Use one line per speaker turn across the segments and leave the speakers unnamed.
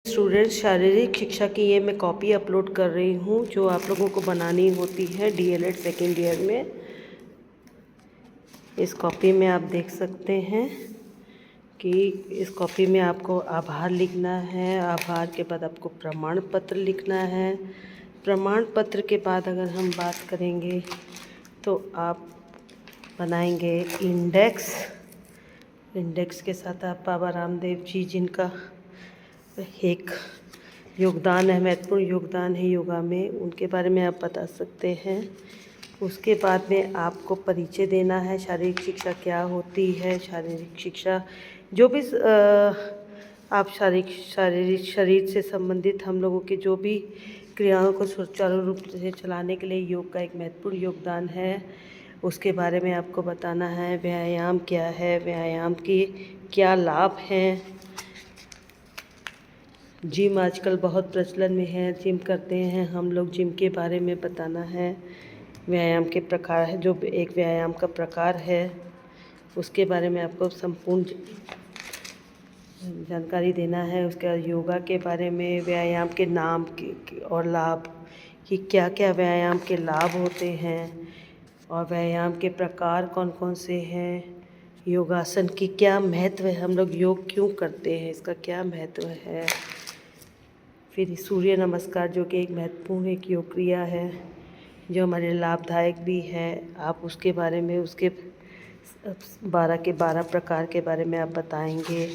Students, शारीरिक शिक्षा की ये मैं कॉपी अपलोड कर रही हूँ जो आप लोगों को बनानी होती है डीएलएड सेकेंड ईयर में। इस कॉपी में आप देख सकते हैं कि इस कॉपी में आपको आभार लिखना है। आभार के बाद आपको प्रमाण पत्र लिखना है। प्रमाण पत्र के बाद अगर हम बात करेंगे तो आप बनाएंगे इंडेक्स। इंडेक्स के साथ आप बाबा रामदेव जी जिनका एक योगदान है, महत्वपूर्ण योगदान है योगा में, उनके बारे में आप बता सकते हैं। उसके बाद में आपको परिचय देना है, शारीरिक शिक्षा क्या होती है। शारीरिक शिक्षा जो भी आप शारीरिक शरीर से संबंधित हम लोगों के जो भी क्रियाओं को सुचारू रूप से चलाने के लिए योग का एक महत्वपूर्ण योगदान है, उसके बारे में आपको बताना है। व्यायाम क्या है, व्यायाम के क्या लाभ हैं। जिम आजकल बहुत प्रचलन में है, जिम करते हैं हम लोग, जिम के बारे में बताना है। व्यायाम के प्रकार है, जो एक व्यायाम का प्रकार है उसके बारे में आपको संपूर्ण जानकारी देना है। उसके बाद योगा के बारे में, व्यायाम के नाम और लाभ कि क्या क्या व्यायाम के लाभ होते हैं और व्यायाम के प्रकार कौन कौन से हैं। योगासन की क्या महत्व है, हम लोग योग क्यों करते हैं, इसका क्या महत्व है। फिर सूर्य नमस्कार जो कि एक महत्वपूर्ण एक योग क्रिया है जो हमारे लाभदायक भी है, आप उसके बारे में, उसके 12 के 12 प्रकार के बारे में आप बताएंगे।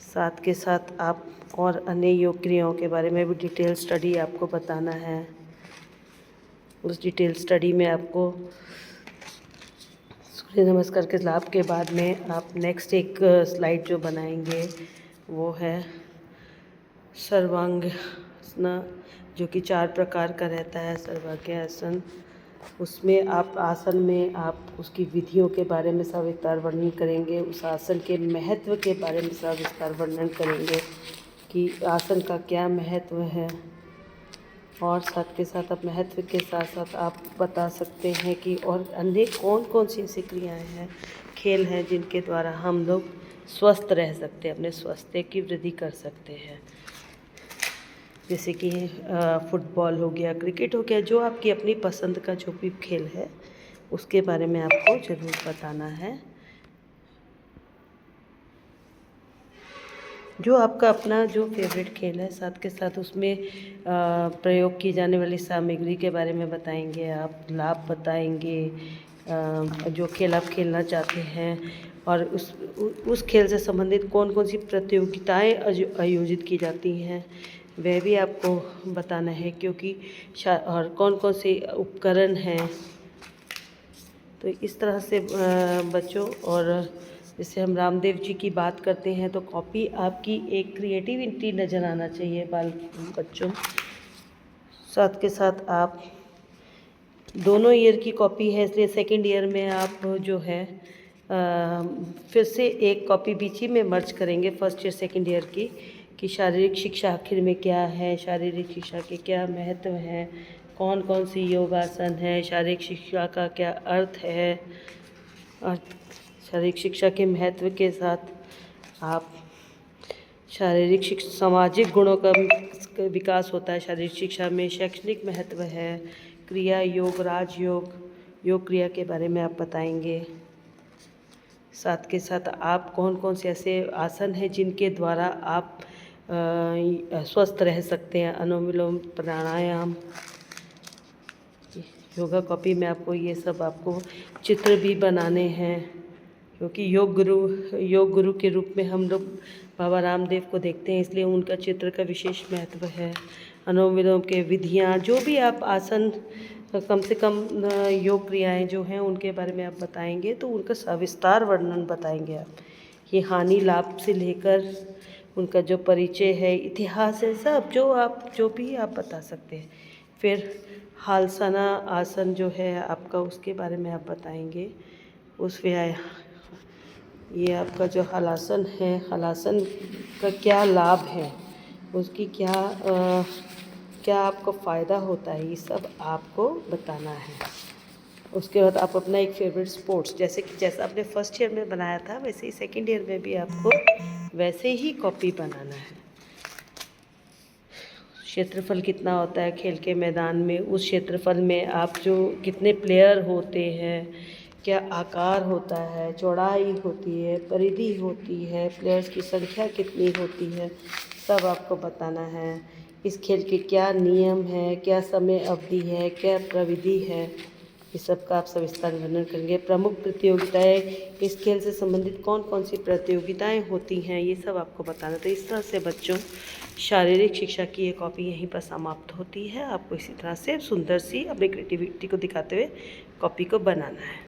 साथ के साथ आप और अन्य योग क्रियाओं के बारे में भी डिटेल स्टडी आपको बताना है। उस डिटेल स्टडी में आपको सूर्य नमस्कार के लाभ के बाद में आप नेक्स्ट एक स्लाइड जो बनाएंगे वो है सर्वांगासन, जो कि 4 प्रकार का रहता है। सर्वांगासन, उसमें आप आसन में आप उसकी विधियों के बारे में सविस्तार वर्णन करेंगे। उस आसन के महत्व के बारे में सविस्तार वर्णन करेंगे कि आसन का क्या महत्व है। और साथ के साथ आप महत्व के साथ साथ आप बता सकते हैं कि और अन्य कौन कौन सी ऐसी क्रियाएँ हैं, खेल हैं जिनके द्वारा हम लोग स्वस्थ रह सकते हैं, अपने स्वास्थ्य की वृद्धि कर सकते हैं। जैसे कि फुटबॉल हो गया, क्रिकेट हो गया, जो आपकी अपनी पसंद का जो भी खेल है उसके बारे में आपको ज़रूर बताना है। जो आपका अपना जो फेवरेट खेल है, साथ के साथ उसमें प्रयोग की जाने वाली सामग्री के बारे में बताएंगे आप, लाभ बताएंगे, जो खेल आप खेलना चाहते हैं और उस खेल से संबंधित कौन कौन सी प्रतियोगिताएं आयोजित की जाती हैं वह भी आपको बताना है, क्योंकि और कौन कौन से उपकरण हैं। तो इस तरह से बच्चों, और जैसे हम रामदेव जी की बात करते हैं तो कॉपी आपकी एक क्रिएटिविटी नज़र आना चाहिए बच्चों। साथ के साथ आप दोनों ईयर की कॉपी है, इसलिए सेकेंड ईयर में आप जो है फिर से एक कॉपी बीच ही में मर्ज करेंगे फर्स्ट ईयर सेकेंड ईयर की, कि शारीरिक शिक्षा आखिर में क्या है, शारीरिक शिक्षा के क्या महत्व हैं, कौन कौन सी योगासन है, शारीरिक शिक्षा का क्या अर्थ है। और शारीरिक शिक्षा के महत्व के साथ आप शारीरिक शिक्षा, सामाजिक गुणों का विकास होता है शारीरिक शिक्षा में, शैक्षणिक महत्व है, क्रिया योग, राजयोग, योग क्रिया के बारे में आप बताएंगे। साथ के साथ आप कौन कौन से ऐसे आसन हैं जिनके द्वारा आप स्वस्थ रह सकते हैं, अनुलोम विलोम, प्राणायाम। योगा कॉपी में आपको ये सब आपको चित्र भी बनाने हैं, क्योंकि योग गुरु के रूप में हम लोग बाबा रामदेव को देखते हैं, इसलिए उनका चित्र का विशेष महत्व है। अनुलोम विलोम के विधियाँ, जो भी आप आसन, कम से कम योग क्रियाएं जो हैं उनके बारे में आप बताएंगे, तो उनका सविस्तार वर्णन बताएंगे आप। ये हानि लाभ से लेकर उनका जो परिचय है, इतिहास है, सब जो भी आप बता सकते हैं। फिर हालसना आसन जो है आपका, उसके बारे में आप बताएंगे। उस ये आपका जो हलासन है, हलासन का क्या लाभ है, उसकी क्या आपको फ़ायदा होता है, ये सब आपको बताना है। उसके बाद आप अपना एक फेवरेट स्पोर्ट्स, जैसा आपने फर्स्ट ईयर में बनाया था वैसे ही सेकंड ईयर में भी आपको वैसे ही कॉपी बनाना है। क्षेत्रफल कितना होता है खेल के मैदान में, उस क्षेत्रफल में आप जो कितने प्लेयर होते हैं, क्या आकार होता है, चौड़ाई होती है, परिधि होती है, प्लेयर्स की संख्या कितनी होती है, सब आपको बताना है। इस खेल के क्या नियम है, क्या समय अवधि है, क्या प्रविधि है, इस सब का आप सविस्तार वर्णन करेंगे। प्रमुख प्रतियोगिताएं, इस खेल से संबंधित कौन कौन सी प्रतियोगिताएं होती हैं, ये सब आपको बताना। तो इस तरह से बच्चों शारीरिक शिक्षा की ये कॉपी यहीं पर समाप्त होती है। आपको इसी तरह से सुंदर सी अपनी क्रिएटिविटी को दिखाते हुए कॉपी को बनाना है।